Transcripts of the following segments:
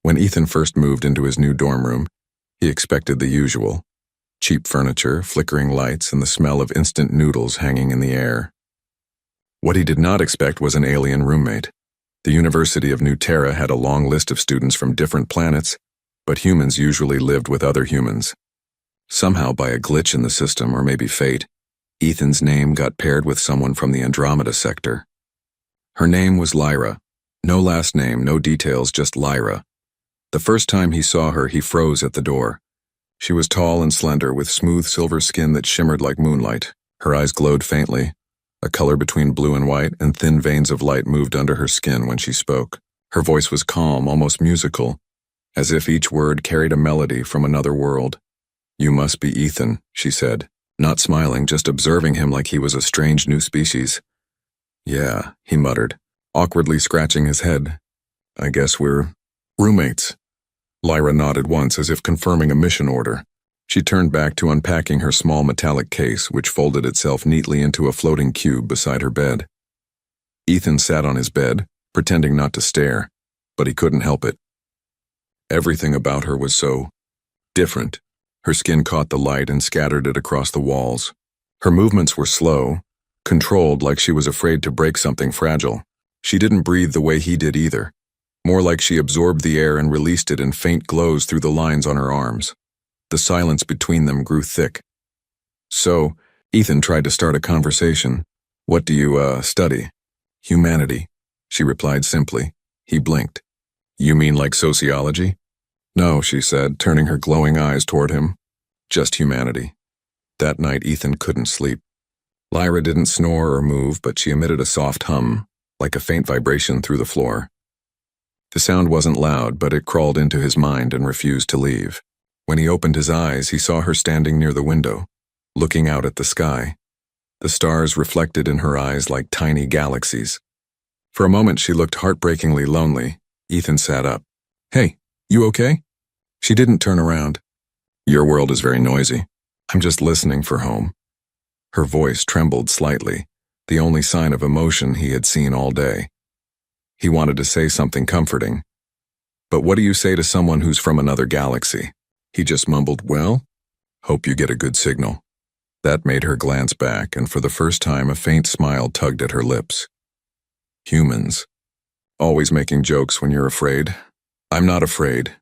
When Ethan first moved into his new dorm room, he expected the usual: cheap furniture, flickering lights, and the smell of instant noodles hanging in the air. What he did not expect was an alien roommate. The University of New Terra had a long list of students from different planets, but humans usually lived with other humans. Somehow, by a glitch in the system, or maybe fate, Ethan's name got paired with someone from the Andromeda sector. Her name was Lyra. No last name, no details, just Lyra. The first time he saw her, he froze at the door. She was tall and slender, with smooth silver skin that shimmered like moonlight. Her eyes glowed faintly. A color between blue and white, and thin veins of light moved under her skin when she spoke. Her voice was calm, almost musical, as if each word carried a melody from another world. "You must be Ethan," she said, not smiling, just observing him like he was a strange new species. "Yeah," he muttered, awkwardly scratching his head. "I guess we're roommates." Lyra nodded once, as if confirming a mission order. She turned back to unpacking her small metallic case, which folded itself neatly into a floating cube beside her bed. Ethan sat on his bed, pretending not to stare, but he couldn't help it. Everything about her was so different. Her skin caught the light and scattered it across the walls. Her movements were slow, controlled, like she was afraid to break something fragile. She didn't breathe the way he did either, more like she absorbed the air and released it in faint glows through the lines on her arms. The silence between them grew thick. "So," Ethan tried to start a conversation. "What do you, study?" "Humanity," she replied simply. He blinked. "You mean like sociology?" "No," she said, turning her glowing eyes toward him. "Just humanity." That night, Ethan couldn't sleep. Lyra didn't snore or move, but she emitted a soft hum, like a faint vibration through the floor. The sound wasn't loud, but it crawled into his mind and refused to leave. When he opened his eyes, he saw her standing near the window, looking out at the sky. The stars reflected in her eyes like tiny galaxies. For a moment, she looked heartbreakingly lonely. Ethan sat up. "Hey, you okay?" She didn't turn around. "Your world is very noisy. I'm just listening for home." Her voice trembled slightly, the only sign of emotion he had seen all day. He wanted to say something comforting. But what do you say to someone who's from another galaxy? He just mumbled, "Well, hope you get a good signal." That made her glance back, and for the first time a faint smile tugged at her lips. "Humans. Always making jokes when you're afraid." "I'm not afraid,"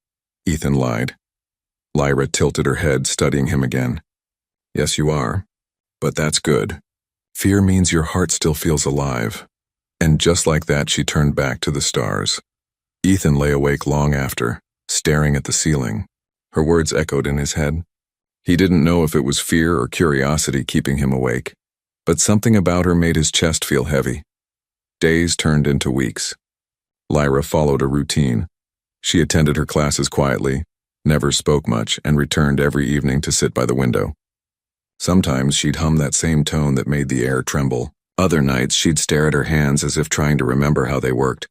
Ethan lied. Lyra tilted her head, studying him again. "Yes, you are. But that's good. Fear means your heart still feels alive." And just like that, she turned back to the stars. Ethan lay awake long after, staring at the ceiling. Her words echoed in his head. He didn't know if it was fear or curiosity keeping him awake, but something about her made his chest feel heavy. Days turned into weeks. Lyra followed a routine. She attended her classes quietly, never spoke much, and returned every evening to sit by the window. Sometimes she'd hum that same tone that made the air tremble. Other nights she'd stare at her hands as if trying to remember how they worked.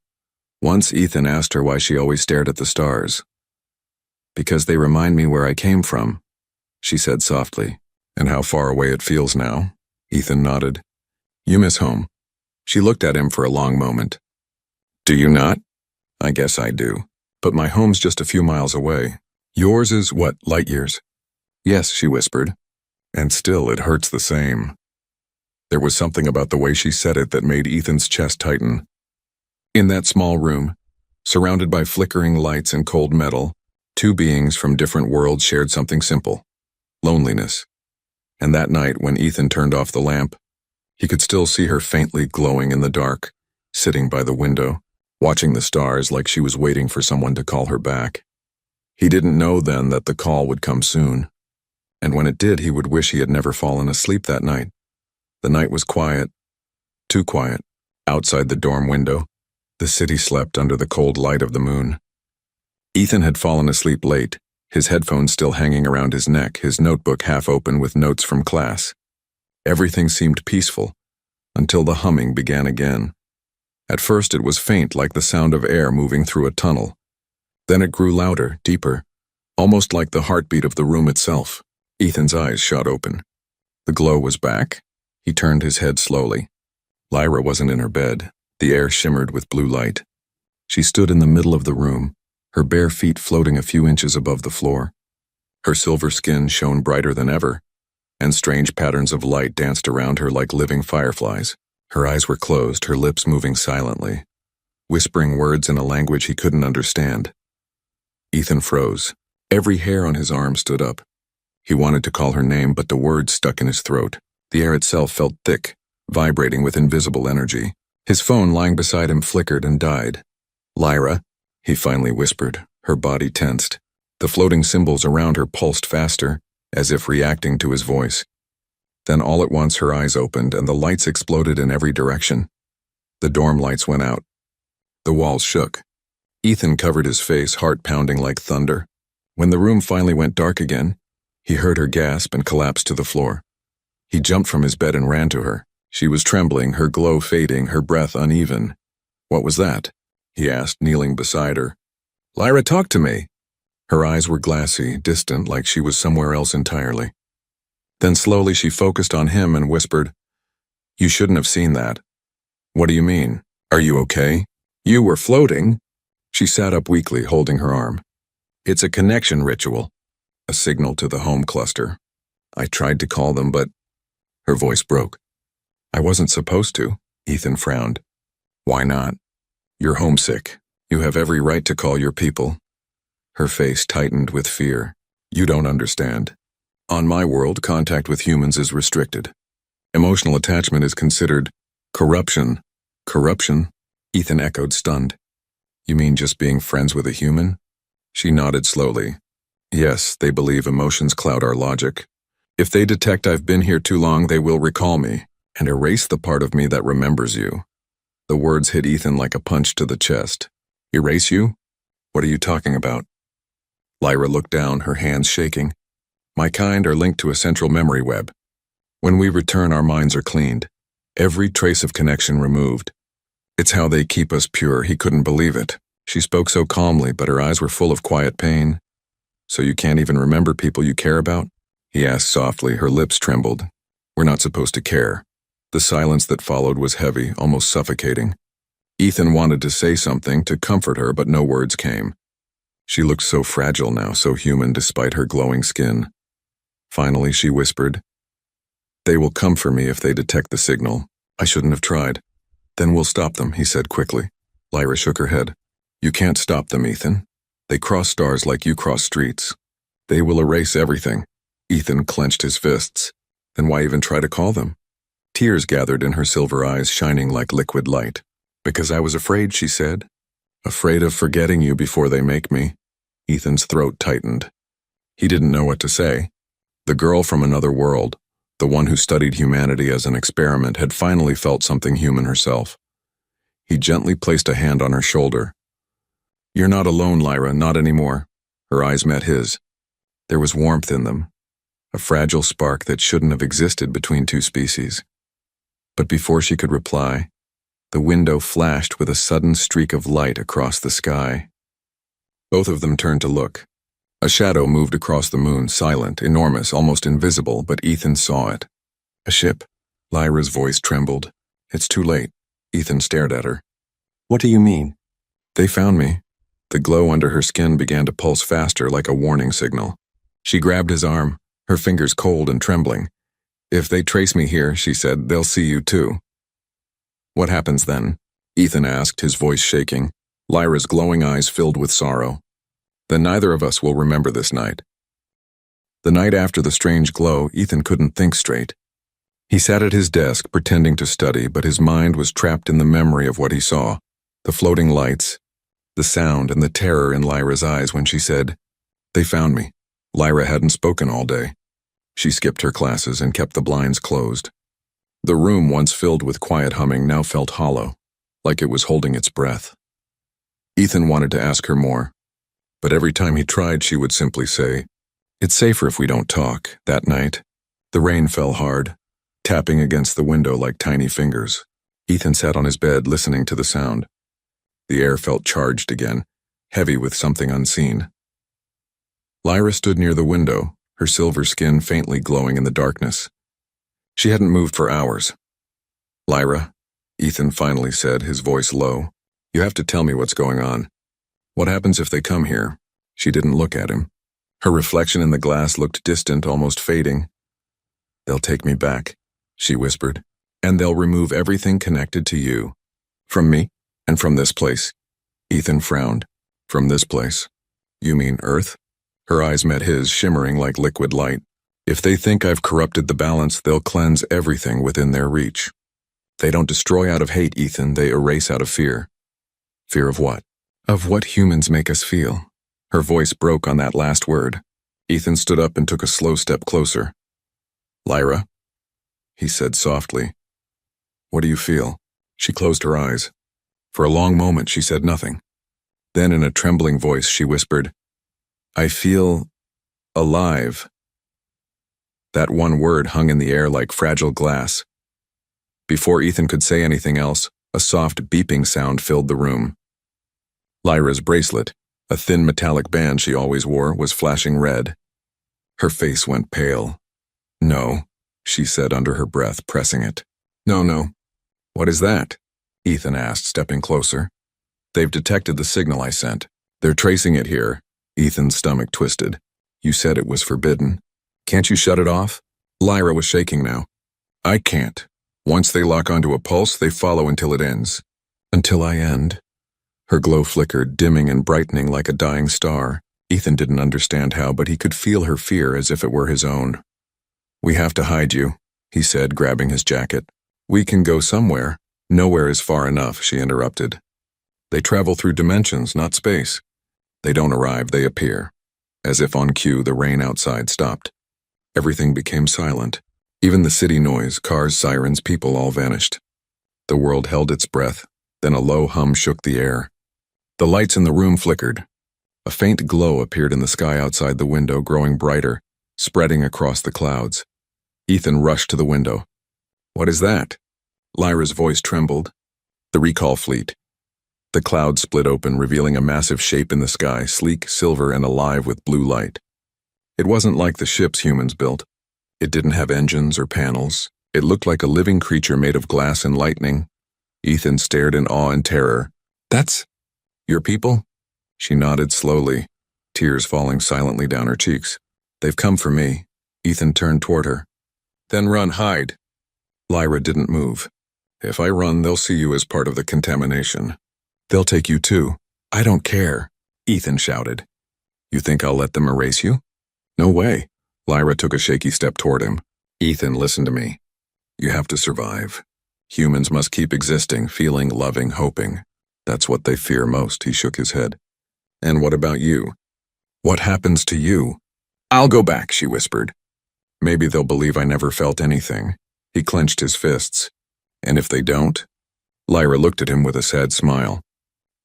Once Ethan asked her why she always stared at the stars. "Because they remind me where I came from," she said softly. "And how far away it feels now?" Ethan nodded. "You miss home." She looked at him for a long moment. "Do you not?" "I guess I do. But my home's just a few miles away." "Yours is what, light years?" "Yes," she whispered. "And still it hurts the same." There was something about the way she said it that made Ethan's chest tighten. In that small room, surrounded by flickering lights and cold metal, two beings from different worlds shared something simple: loneliness. And that night, when Ethan turned off the lamp, he could still see her faintly glowing in the dark, sitting by the window, watching the stars like she was waiting for someone to call her back. He didn't know then that the call would come soon. And when it did, he would wish he had never fallen asleep that night. The night was quiet, too quiet. Outside the dorm window, the city slept under the cold light of the moon. Ethan had fallen asleep late, his headphones still hanging around his neck, his notebook half open with notes from class. Everything seemed peaceful, until the humming began again. At first it was faint, like the sound of air moving through a tunnel. Then it grew louder, deeper, almost like the heartbeat of the room itself. Ethan's eyes shot open. The glow was back. He turned his head slowly. Lyra wasn't in her bed. The air shimmered with blue light. She stood in the middle of the room, her bare feet floating a few inches above the floor. Her silver skin shone brighter than ever, and strange patterns of light danced around her like living fireflies. Her eyes were closed, her lips moving silently, whispering words in a language he couldn't understand. Ethan froze. Every hair on his arm stood up. He wanted to call her name, but the words stuck in his throat. The air itself felt thick, vibrating with invisible energy. His phone lying beside him flickered and died. "Lyra," he finally whispered, her body tensed. The floating symbols around her pulsed faster, as if reacting to his voice. Then all at once her eyes opened and the lights exploded in every direction. The dorm lights went out. The walls shook. Ethan covered his face, heart pounding like thunder. When the room finally went dark again, he heard her gasp and collapse to the floor. He jumped from his bed and ran to her. She was trembling, her glow fading, her breath uneven. "What was that?" he asked, kneeling beside her. "Lyra, talk to me." Her eyes were glassy, distant, like she was somewhere else entirely. Then slowly she focused on him and whispered, "You shouldn't have seen that." "What do you mean? Are you okay?" "You were floating." She sat up weakly, holding her arm. "It's a connection ritual. A signal to the home cluster. I tried to call them, but..." Her voice broke. "I wasn't supposed to," Ethan frowned. "Why not? You're homesick. You have every right to call your people." Her face tightened with fear. "You don't understand. On my world, contact with humans is restricted. Emotional attachment is considered corruption." "Corruption?" Ethan echoed, stunned. "You mean just being friends with a human?" She nodded slowly. "Yes, they believe emotions cloud our logic. If they detect I've been here too long, they will recall me and erase the part of me that remembers you." The words hit Ethan like a punch to the chest. "Erase you? What are you talking about?" Lyra looked down, her hands shaking. "My kind are linked to a central memory web. When we return, our minds are cleaned. Every trace of connection removed. It's how they keep us pure." He couldn't believe it. She spoke so calmly, but her eyes were full of quiet pain. "So you can't even remember people you care about?" he asked softly. Her lips trembled. "We're not supposed to care." The silence that followed was heavy, almost suffocating. Ethan wanted to say something, to comfort her, but no words came. She looked so fragile now, so human despite her glowing skin. Finally, she whispered, "They will come for me if they detect the signal. I shouldn't have tried." "Then we'll stop them," he said quickly. Lyra shook her head. "You can't stop them, Ethan. They cross stars like you cross streets. They will erase everything." Ethan clenched his fists. "Then why even try to call them?" Tears gathered in her silver eyes, shining like liquid light. "Because I was afraid," she said. "Afraid of forgetting you before they make me." Ethan's throat tightened. He didn't know what to say. The girl from another world, the one who studied humanity as an experiment, had finally felt something human herself. He gently placed a hand on her shoulder. "You're not alone, Lyra, not anymore." Her eyes met his. There was warmth in them, a fragile spark that shouldn't have existed between two species. But before she could reply, the window flashed with a sudden streak of light across the sky. Both of them turned to look. A shadow moved across the moon, silent, enormous, almost invisible, but Ethan saw it. "A ship." Lyra's voice trembled. "It's too late." Ethan stared at her. "What do you mean?" "They found me." The glow under her skin began to pulse faster, like a warning signal. She grabbed his arm, her fingers cold and trembling. "If they trace me here," she said, "they'll see you too." "What happens then?" Ethan asked, his voice shaking. Lyra's glowing eyes filled with sorrow. "Then neither of us will remember this night." The night after the strange glow, Ethan couldn't think straight. He sat at his desk, pretending to study, but his mind was trapped in the memory of what he saw. The floating lights, the sound, and the terror in Lyra's eyes when she said, "They found me." Lyra hadn't spoken all day. She skipped her classes and kept the blinds closed. The room, once filled with quiet humming, now felt hollow, like it was holding its breath. Ethan wanted to ask her more, but every time he tried, she would simply say, "It's safer if we don't talk." That night, the rain fell hard, tapping against the window like tiny fingers. Ethan sat on his bed, listening to the sound. The air felt charged again, heavy with something unseen. Lyra stood near the window, her silver skin faintly glowing in the darkness. She hadn't moved for hours. "Lyra," Ethan finally said, his voice low, "you have to tell me what's going on." What happens if they come here? She didn't look at him. Her reflection in the glass looked distant, almost fading. They'll take me back, she whispered, and they'll remove everything connected to you. From me? And from this place? Ethan frowned. From this place? You mean Earth? Her eyes met his, shimmering like liquid light. If they think I've corrupted the balance, they'll cleanse everything within their reach. They don't destroy out of hate, Ethan, they erase out of fear. Fear of what? Of what humans make us feel. Her voice broke on that last word. Ethan stood up and took a slow step closer. Lyra, he said softly. What do you feel? She closed her eyes. For a long moment she said nothing. Then in a trembling voice she whispered, I feel alive. That one word hung in the air like fragile glass. Before Ethan could say anything else, a soft beeping sound filled the room. Lyra's bracelet, a thin metallic band she always wore, was flashing red. Her face went pale. No, she said under her breath, pressing it. No. What is that? Ethan asked, stepping closer. They've detected the signal I sent. They're tracing it here. Ethan's stomach twisted. You said it was forbidden. Can't you shut it off? Lyra was shaking now. I can't. Once they lock onto a pulse, they follow until it ends. Until I end. Her glow flickered, dimming and brightening like a dying star. Ethan didn't understand how, but he could feel her fear as if it were his own. We have to hide you, he said, grabbing his jacket. We can go somewhere. Nowhere is far enough, she interrupted. They travel through dimensions, not space. They don't arrive, they appear. As if on cue, the rain outside stopped. Everything became silent. Even the city noise, cars, sirens, people all vanished. The world held its breath, then a low hum shook the air. The lights in the room flickered. A faint glow appeared in the sky outside the window, growing brighter, spreading across the clouds. Ethan rushed to the window. What is that? Lyra's voice trembled. The recall fleet. The clouds split open, revealing a massive shape in the sky, sleek, silver, and alive with blue light. It wasn't like the ships humans built. It didn't have engines or panels. It looked like a living creature made of glass and lightning. Ethan stared in awe and terror. That's your people? She nodded slowly, tears falling silently down her cheeks. They've come for me. Ethan turned toward her. Then run, hide. Lyra didn't move. If I run, they'll see you as part of the contamination. They'll take you too. I don't care, Ethan shouted. You think I'll let them erase you? No way. Lyra took a shaky step toward him. Ethan, listen to me. You have to survive. Humans must keep existing, feeling, loving, hoping. That's what they fear most, he shook his head. And what about you? What happens to you? I'll go back, she whispered. Maybe they'll believe I never felt anything. He clenched his fists. And if they don't? Lyra looked at him with a sad smile.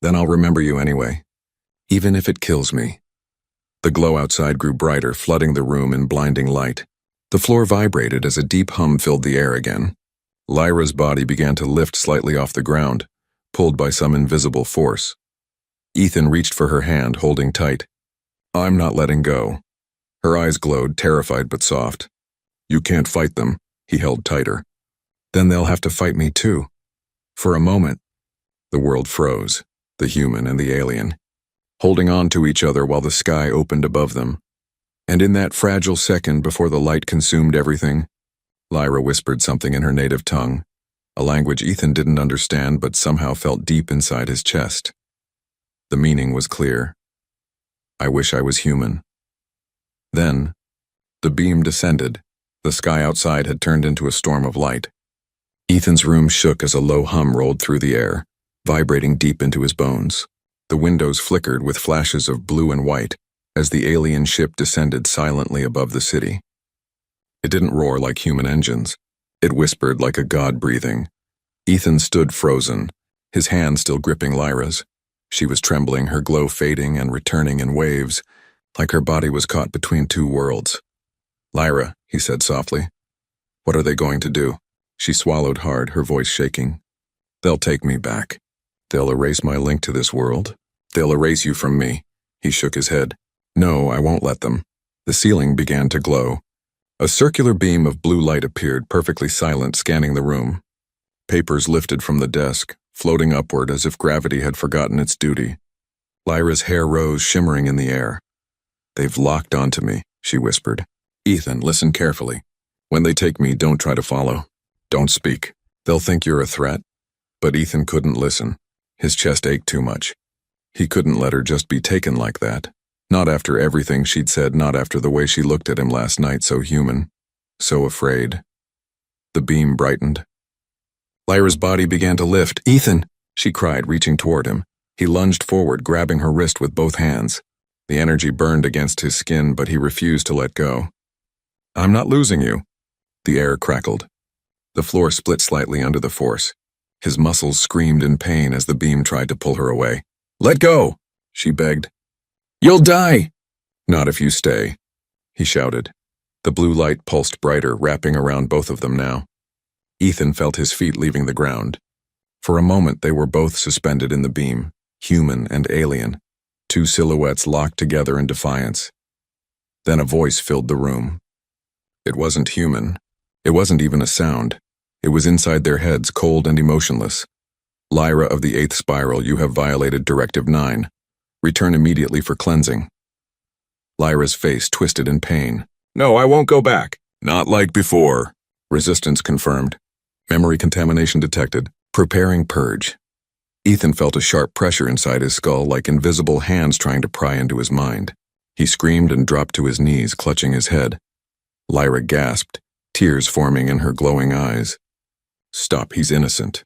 Then I'll remember you anyway. Even if it kills me. The glow outside grew brighter, flooding the room in blinding light. The floor vibrated as a deep hum filled the air again. Lyra's body began to lift slightly off the ground, pulled by some invisible force. Ethan reached for her hand, holding tight. I'm not letting go. Her eyes glowed, terrified but soft. You can't fight them, he held tighter. Then they'll have to fight me too. For a moment, the world froze, the human and the alien, holding on to each other while the sky opened above them. And in that fragile second before the light consumed everything, Lyra whispered something in her native tongue, a language Ethan didn't understand but somehow felt deep inside his chest. The meaning was clear. I wish I was human. Then, the beam descended. The sky outside had turned into a storm of light. Ethan's room shook as a low hum rolled through the air, vibrating deep into his bones. The windows flickered with flashes of blue and white as the alien ship descended silently above the city. It didn't roar like human engines. It whispered like a god breathing. Ethan stood frozen, his hand still gripping Lyra's. She was trembling, her glow fading and returning in waves, like her body was caught between two worlds. Lyra, he said softly. What are they going to do? She swallowed hard, her voice shaking. They'll take me back. They'll erase my link to this world. They'll erase you from me. He shook his head. No, I won't let them. The ceiling began to glow. A circular beam of blue light appeared, perfectly silent, scanning the room. Papers lifted from the desk, floating upward as if gravity had forgotten its duty. Lyra's hair rose, shimmering in the air. "They've locked onto me," she whispered. "Ethan, listen carefully. When they take me, don't try to follow. Don't speak. They'll think you're a threat." But Ethan couldn't listen. His chest ached too much. He couldn't let her just be taken like that. Not after everything she'd said, not after the way she looked at him last night, so human, so afraid. The beam brightened. Lyra's body began to lift. "Ethan!" she cried, reaching toward him. He lunged forward, grabbing her wrist with both hands. The energy burned against his skin, but he refused to let go. "I'm not losing you." The air crackled. The floor split slightly under the force. His muscles screamed in pain as the beam tried to pull her away. "Let go!" she begged. "You'll die!" "Not if you stay," he shouted. The blue light pulsed brighter, wrapping around both of them now. Ethan felt his feet leaving the ground. For a moment they were both suspended in the beam, human and alien, two silhouettes locked together in defiance. Then a voice filled the room. It wasn't human. It wasn't even a sound. It was inside their heads, cold and emotionless. "Lyra of the 8th Spiral, you have violated Directive 9. Return immediately for cleansing." Lyra's face twisted in pain. "No, I won't go back." "Not like before," Resistance confirmed. "Memory contamination detected. Preparing purge." Ethan felt a sharp pressure inside his skull, like invisible hands trying to pry into his mind. He screamed and dropped to his knees, clutching his head. Lyra gasped, tears forming in her glowing eyes. "Stop, he's innocent."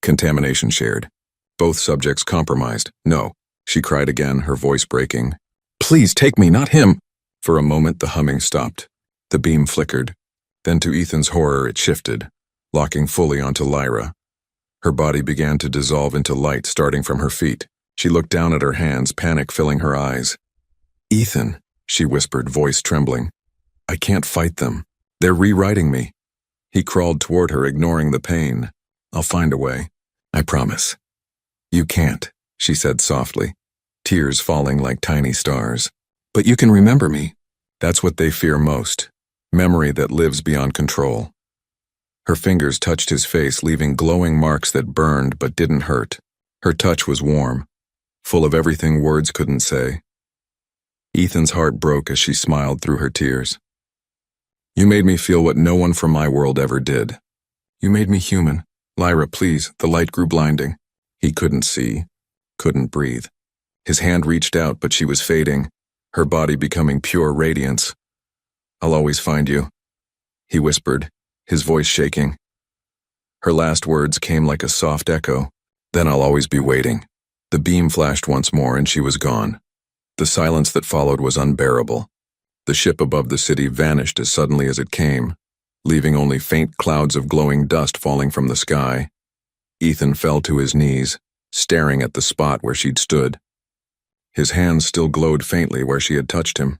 Contamination shared. Both subjects compromised. "No," she cried again, her voice breaking. "Please take me, not him." For a moment the humming stopped. The beam flickered. Then to Ethan's horror it shifted, locking fully onto Lyra. Her body began to dissolve into light, starting from her feet. She looked down at her hands, panic filling her eyes. "Ethan," she whispered, voice trembling. "I can't fight them. They're rewriting me." He crawled toward her, ignoring the pain. "I'll find a way. I promise." "You can't," she said softly, tears falling like tiny stars. "But you can remember me." That's what they fear most. Memory that lives beyond control. Her fingers touched his face, leaving glowing marks that burned but didn't hurt. Her touch was warm, full of everything words couldn't say. Ethan's heart broke as she smiled through her tears. "You made me feel what no one from my world ever did. You made me human. Lyra, please." The light grew blinding. He couldn't see, couldn't breathe. His hand reached out, but she was fading, her body becoming pure radiance. "I'll always find you," he whispered, his voice shaking. Her last words came like a soft echo. "Then I'll always be waiting." The beam flashed once more and she was gone. The silence that followed was unbearable. The ship above the city vanished as suddenly as it came, leaving only faint clouds of glowing dust falling from the sky. Ethan fell to his knees, staring at the spot where she'd stood. His hands still glowed faintly where she had touched him.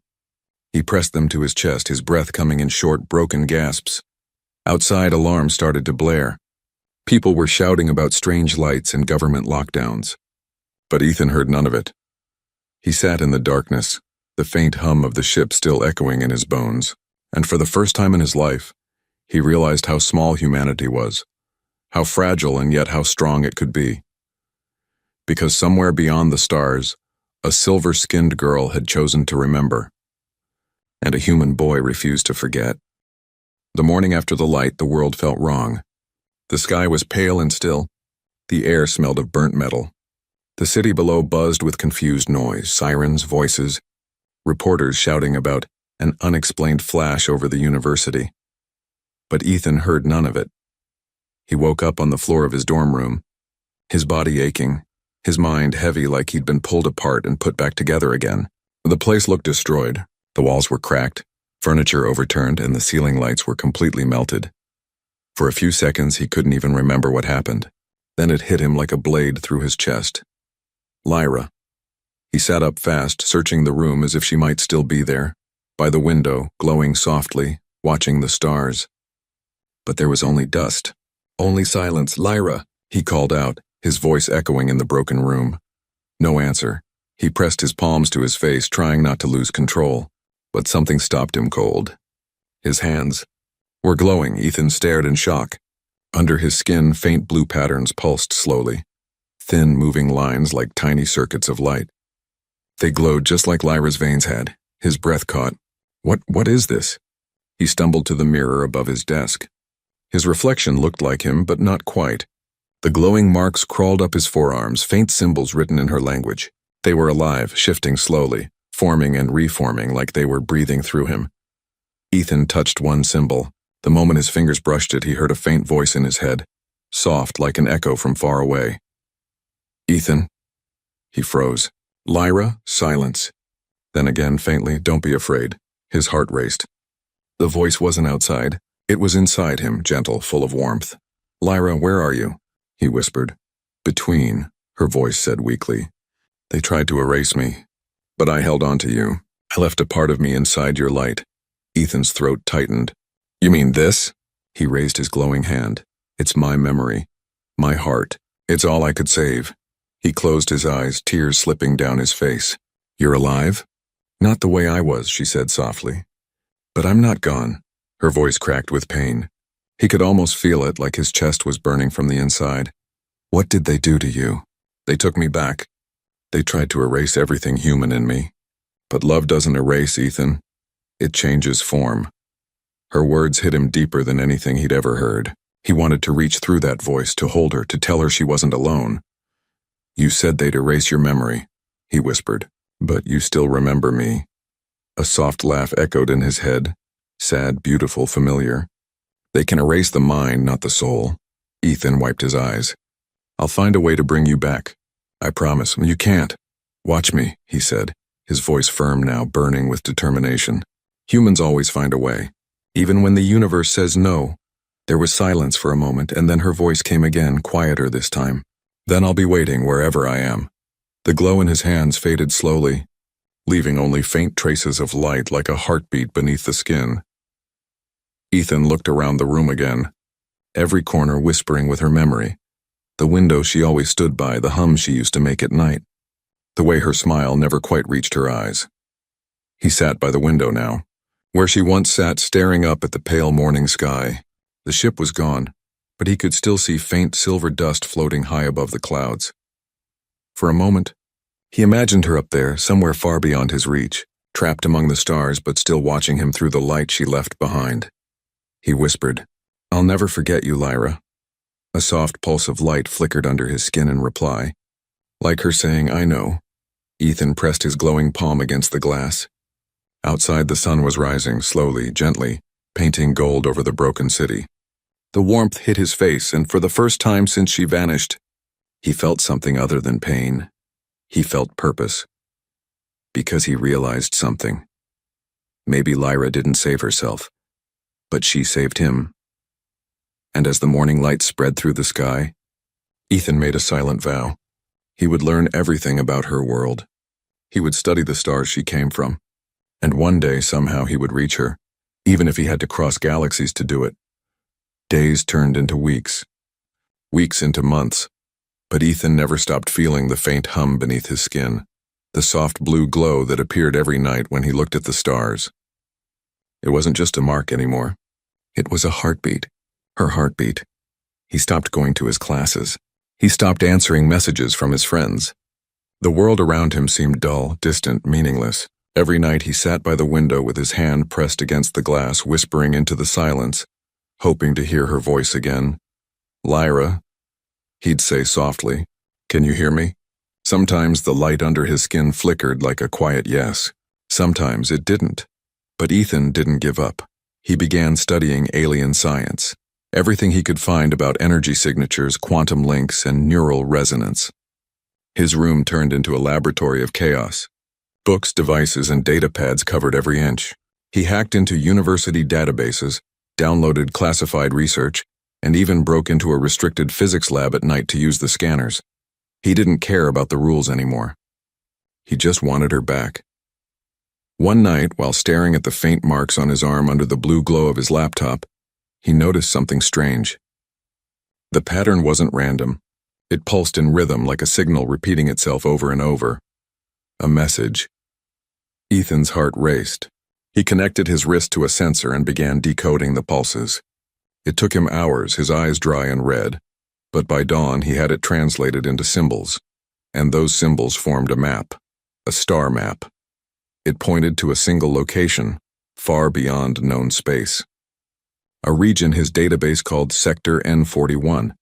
He pressed them to his chest, his breath coming in short, broken gasps. Outside, alarms started to blare. People were shouting about strange lights and government lockdowns. But Ethan heard none of it. He sat in the darkness, the faint hum of the ship still echoing in his bones, and for the first time in his life, he realized how small humanity was, how fragile and yet how strong it could be. Because somewhere beyond the stars, a silver-skinned girl had chosen to remember, and a human boy refused to forget. The morning after the light, the world felt wrong. The sky was pale and still. The air smelled of burnt metal. The city below buzzed with confused noise, sirens, voices, reporters shouting about an unexplained flash over the university. But Ethan heard none of it. He woke up on the floor of his dorm room, his body aching, his mind heavy like he'd been pulled apart and put back together again. The place looked destroyed. The walls were cracked, furniture overturned, and the ceiling lights were completely melted. For a few seconds, he couldn't even remember what happened. Then it hit him like a blade through his chest. Lyra. He sat up fast, searching the room as if she might still be there, by the window, glowing softly, watching the stars. But there was only dust, only silence. "Lyra," he called out, his voice echoing in the broken room. No answer. He pressed his palms to his face, trying not to lose control. But something stopped him cold. His hands were glowing. Ethan stared in shock. Under his skin, faint blue patterns pulsed slowly, thin moving lines like tiny circuits of light. They glowed just like Lyra's veins had. His breath caught. What is this? He stumbled to the mirror above his desk. His reflection looked like him, but not quite. The glowing marks crawled up his forearms, faint symbols written in her language. They were alive, shifting slowly, forming and reforming like they were breathing through him. Ethan touched one symbol. The moment his fingers brushed it, he heard a faint voice in his head, soft like an echo from far away. Ethan. He froze. Lyra, silence. Then again, faintly, don't be afraid. His heart raced. The voice wasn't outside. It was inside him, gentle, full of warmth. Lyra, where are you? He whispered. Between, her voice said weakly. They tried to erase me, but I held on to you. I left a part of me inside your light. Ethan's throat tightened. You mean this? He raised his glowing hand. It's my memory. My heart. It's all I could save. He closed his eyes, tears slipping down his face. You're alive? Not the way I was, she said softly. But I'm not gone. Her voice cracked with pain. He could almost feel it, like his chest was burning from the inside. What did they do to you? They took me back. They tried to erase everything human in me. But love doesn't erase, Ethan. It changes form. Her words hit him deeper than anything he'd ever heard. He wanted to reach through that voice, to hold her, to tell her she wasn't alone. You said they'd erase your memory, he whispered. But you still remember me. A soft laugh echoed in his head. Sad, beautiful, familiar. They can erase the mind, not the soul. Ethan wiped his eyes. I'll find a way to bring you back. I promise. You can't. Watch me, he said, his voice firm now, burning with determination. Humans always find a way. Even when the universe says no. There was silence for a moment, and then her voice came again, quieter this time. Then I'll be waiting wherever I am. The glow in his hands faded slowly, leaving only faint traces of light like a heartbeat beneath the skin. Ethan looked around the room again, every corner whispering with her memory. The window she always stood by, the hum she used to make at night. The way her smile never quite reached her eyes. He sat by the window now, where she once sat staring up at the pale morning sky. The ship was gone, but he could still see faint silver dust floating high above the clouds. For a moment, he imagined her up there, somewhere far beyond his reach, trapped among the stars but still watching him through the light she left behind. He whispered, I'll never forget you, Lyra. A soft pulse of light flickered under his skin in reply. Like her saying, I know. Ethan pressed his glowing palm against the glass. Outside the sun was rising, slowly, gently, painting gold over the broken city. The warmth hit his face, and for the first time since she vanished, he felt something other than pain. He felt purpose. Because he realized something. Maybe Lyra didn't save herself, but she saved him. And as the morning light spread through the sky, Ethan made a silent vow. He would learn everything about her world. He would study the stars she came from. And one day, somehow, he would reach her, even if he had to cross galaxies to do it. Days turned into weeks. Weeks into months. But Ethan never stopped feeling the faint hum beneath his skin, the soft blue glow that appeared every night when he looked at the stars. It wasn't just a mark anymore. It was a heartbeat. Her heartbeat. He stopped going to his classes. He stopped answering messages from his friends. The world around him seemed dull, distant, meaningless. Every night he sat by the window with his hand pressed against the glass, whispering into the silence, hoping to hear her voice again. Lyra, he'd say softly, can you hear me? Sometimes the light under his skin flickered like a quiet yes. Sometimes it didn't. But Ethan didn't give up. He began studying alien science. Everything he could find about energy signatures, quantum links, and neural resonance. His room turned into a laboratory of chaos. Books, devices, and data pads covered every inch. He hacked into university databases, downloaded classified research, and even broke into a restricted physics lab at night to use the scanners. He didn't care about the rules anymore. He just wanted her back. One night, while staring at the faint marks on his arm under the blue glow of his laptop, he noticed something strange. The pattern wasn't random. It pulsed in rhythm like a signal repeating itself over and over. A message. Ethan's heart raced. He connected his wrist to a sensor and began decoding the pulses. It took him hours, his eyes dry and red, but by dawn he had it translated into symbols, and those symbols formed a map a star map. It pointed to a single location, far beyond known space. A region his database called Sector N41,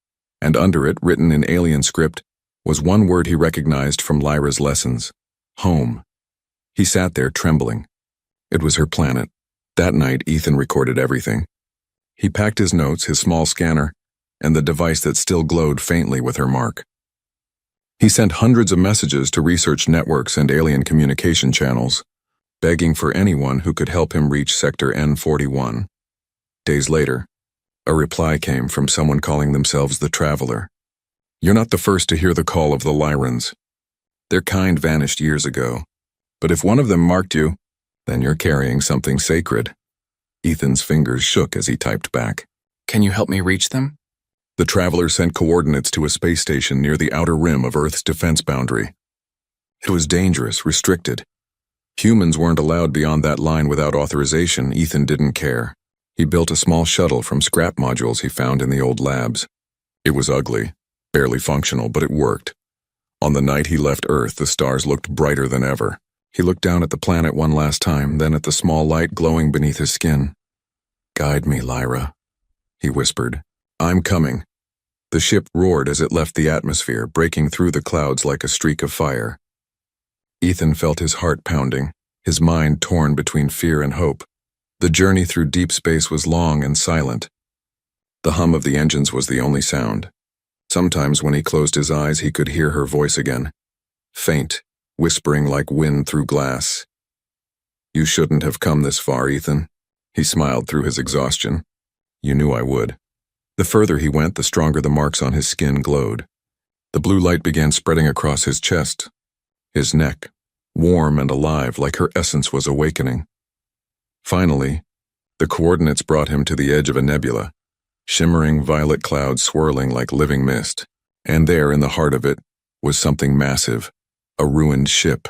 and under it, written in alien script, was one word he recognized from Lyra's lessons: home. He sat there trembling. It was her planet. That night, Ethan recorded everything. He packed his notes, his small scanner, and the device that still glowed faintly with her mark. He sent hundreds of messages to research networks and alien communication channels, begging for anyone who could help him reach Sector N41. Days later, a reply came from someone calling themselves the Traveler. You're not the first to hear the call of the Lyrans. Their kind vanished years ago, but if one of them marked you, then you're carrying something sacred. Ethan's fingers shook as he typed back. Can you help me reach them? The Traveler sent coordinates to a space station near the outer rim of Earth's defense boundary. It was dangerous, restricted. Humans weren't allowed beyond that line without authorization. Ethan didn't care. He built a small shuttle from scrap modules he found in the old labs. It was ugly, barely functional, but it worked. On the night he left Earth, the stars looked brighter than ever. He looked down at the planet one last time, then at the small light glowing beneath his skin. "Guide me, Lyra," he whispered. "I'm coming." The ship roared as it left the atmosphere, breaking through the clouds like a streak of fire. Ethan felt his heart pounding, his mind torn between fear and hope. The journey through deep space was long and silent. The hum of the engines was the only sound. Sometimes when he closed his eyes, he could hear her voice again, faint, whispering like wind through glass. "You shouldn't have come this far, Ethan." He smiled through his exhaustion. "You knew I would." The further he went, the stronger the marks on his skin glowed. The blue light began spreading across his chest, his neck, warm and alive, like her essence was awakening. Finally, the coordinates brought him to the edge of a nebula, shimmering violet clouds swirling like living mist. And there, in the heart of it, was something massive, a ruined ship.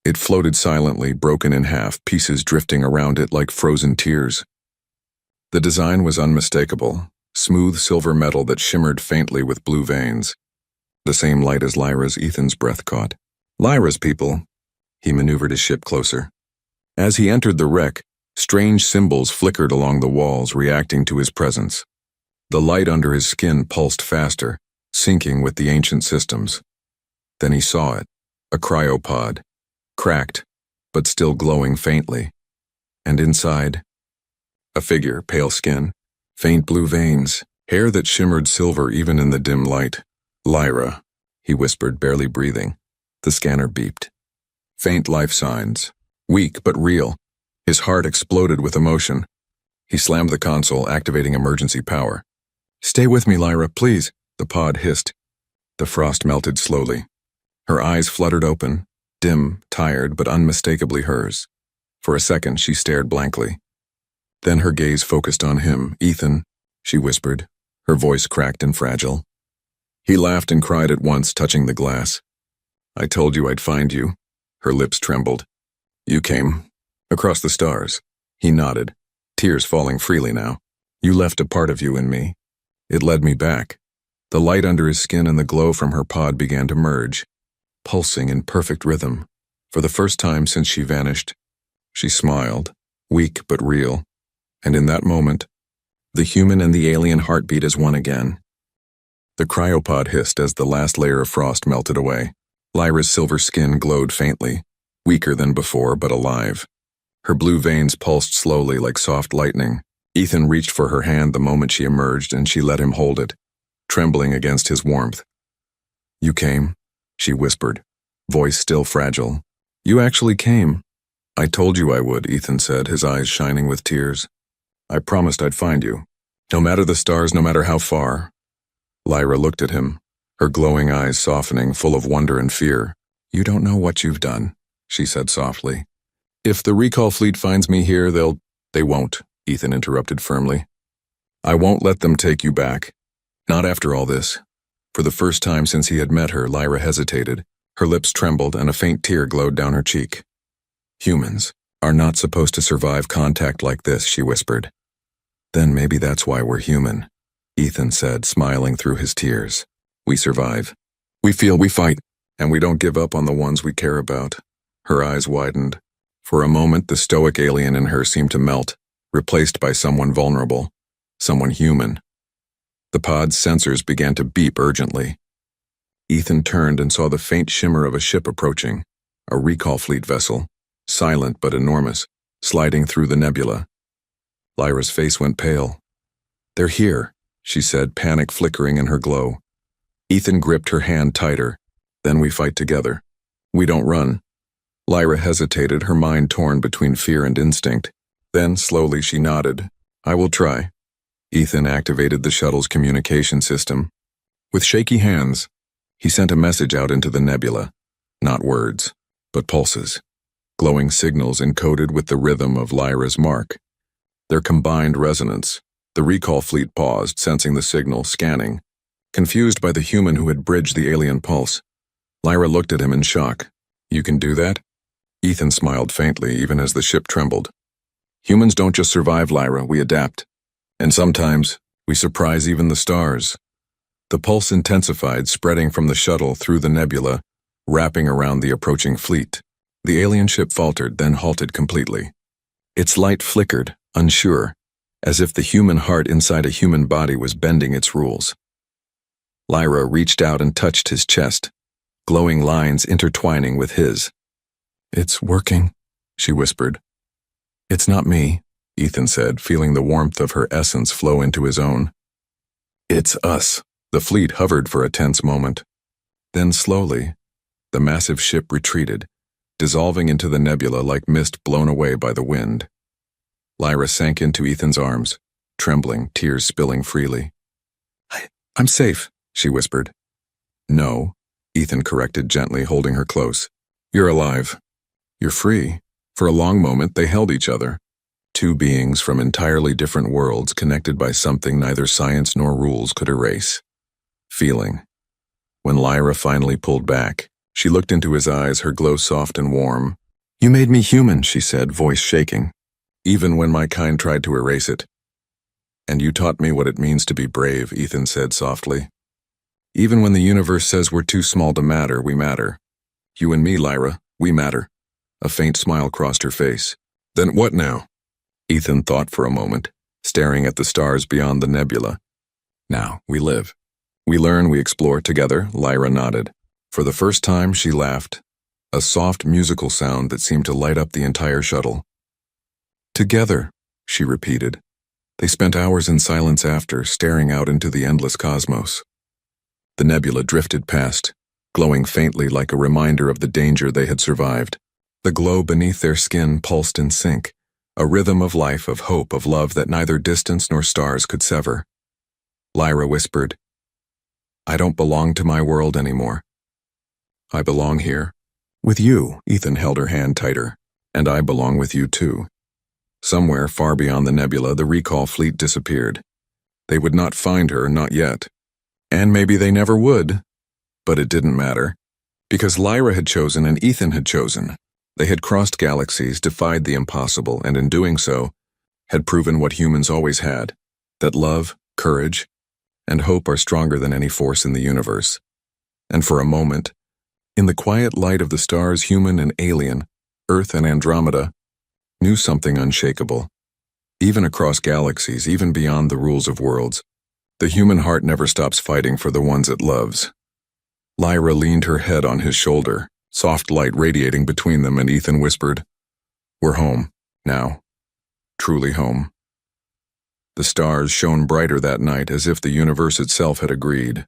It floated silently, broken in half, pieces drifting around it like frozen tears. The design was unmistakable, smooth silver metal that shimmered faintly with blue veins. The same light as Lyra's. Ethan's breath caught. Lyra's people. He maneuvered his ship closer. As he entered the wreck, strange symbols flickered along the walls, reacting to his presence. The light under his skin pulsed faster, syncing with the ancient systems. Then he saw it, a cryopod, cracked, but still glowing faintly. And inside, a figure, pale skin, faint blue veins, hair that shimmered silver even in the dim light. "Lyra," he whispered, barely breathing. The scanner beeped. Faint life signs, weak but real. His heart exploded with emotion. He slammed the console, activating emergency power. "Stay with me, Lyra, please," the pod hissed. The frost melted slowly. Her eyes fluttered open, dim, tired, but unmistakably hers. For a second, she stared blankly. Then her gaze focused on him. "Ethan," she whispered, her voice cracked and fragile. He laughed and cried at once, touching the glass. "I told you I'd find you." Her lips trembled. "You came. Across the stars." He nodded, tears falling freely now. "You left a part of you in me. It led me back." The light under his skin and the glow from her pod began to merge, pulsing in perfect rhythm. For the first time since she vanished, she smiled, weak but real. And in that moment, the human and the alien heartbeat as one again. The cryopod hissed as the last layer of frost melted away. Lyra's silver skin glowed faintly, weaker than before but alive. Her blue veins pulsed slowly like soft lightning. Ethan reached for her hand the moment she emerged, and she let him hold it, trembling against his warmth. "You came," she whispered, voice still fragile. "You actually came." "I told you I would," Ethan said, his eyes shining with tears. "I promised I'd find you. No matter the stars, no matter how far." Lyra looked at him, her glowing eyes softening, full of wonder and fear. "You don't know what you've done," she said softly. "If the recall fleet finds me here, They won't," Ethan interrupted firmly. "I won't let them take you back. Not after all this." For the first time since he had met her, Lyra hesitated. Her lips trembled and a faint tear glowed down her cheek. "Humans are not supposed to survive contact like this," she whispered. "Then maybe that's why we're human," Ethan said, smiling through his tears. "We survive. We feel, we fight, and we don't give up on the ones we care about." Her eyes widened. For a moment, the stoic alien in her seemed to melt, replaced by someone vulnerable, someone human. The pod's sensors began to beep urgently. Ethan turned and saw the faint shimmer of a ship approaching, a recall fleet vessel, silent but enormous, sliding through the nebula. Lyra's face went pale. "They're here," she said, panic flickering in her glow. Ethan gripped her hand tighter. "Then we fight together. We don't run." Lyra hesitated, her mind torn between fear and instinct. Then, slowly, she nodded. "I will try." Ethan activated the shuttle's communication system. With shaky hands, he sent a message out into the nebula. Not words, but pulses. Glowing signals encoded with the rhythm of Lyra's mark. Their combined resonance. The recall fleet paused, sensing the signal, scanning. Confused by the human who had bridged the alien pulse, Lyra looked at him in shock. "You can do that?" Ethan smiled faintly, even as the ship trembled. "Humans don't just survive, Lyra, we adapt. And sometimes, we surprise even the stars." The pulse intensified, spreading from the shuttle through the nebula, wrapping around the approaching fleet. The alien ship faltered, then halted completely. Its light flickered, unsure, as if the human heart inside a human body was bending its rules. Lyra reached out and touched his chest, glowing lines intertwining with his. "It's working," she whispered. "It's not me," Ethan said, feeling the warmth of her essence flow into his own. "It's us." The fleet hovered for a tense moment. Then slowly, the massive ship retreated, dissolving into the nebula like mist blown away by the wind. Lyra sank into Ethan's arms, trembling, tears spilling freely. I'm safe," she whispered. "No," Ethan corrected gently, holding her close. "You're alive. You're free." For a long moment, they held each other. Two beings from entirely different worlds connected by something neither science nor rules could erase. Feeling. When Lyra finally pulled back, she looked into his eyes, her glow soft and warm. "You made me human," she said, voice shaking, "even when my kind tried to erase it." "And you taught me what it means to be brave," Ethan said softly. "Even when the universe says we're too small to matter, we matter. You and me, Lyra, we matter." A faint smile crossed her face. "Then what now?" Ethan thought for a moment, staring at the stars beyond the nebula. "Now, we live. We learn, we explore together," Lyra nodded. For the first time, she laughed, a soft musical sound that seemed to light up the entire shuttle. "Together," she repeated. They spent hours in silence after, staring out into the endless cosmos. The nebula drifted past, glowing faintly like a reminder of the danger they had survived. The glow beneath their skin pulsed in sync, a rhythm of life, of hope, of love that neither distance nor stars could sever. Lyra whispered, "I don't belong to my world anymore. I belong here. With you," Ethan held her hand tighter, "and I belong with you too." Somewhere far beyond the nebula, the recall fleet disappeared. They would not find her, not yet. And maybe they never would. But it didn't matter. Because Lyra had chosen and Ethan had chosen. They had crossed galaxies, defied the impossible, and in doing so, had proven what humans always had, that love, courage, and hope are stronger than any force in the universe. And for a moment, in the quiet light of the stars, human and alien, Earth and Andromeda, knew something unshakable. Even across galaxies, even beyond the rules of worlds, the human heart never stops fighting for the ones it loves. Lyra leaned her head on his shoulder, soft light radiating between them, and Ethan whispered, "We're home, now. Truly home." The stars shone brighter that night, as if the universe itself had agreed.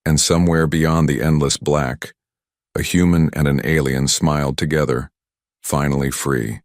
And somewhere beyond the endless black, a human and an alien smiled together, finally free.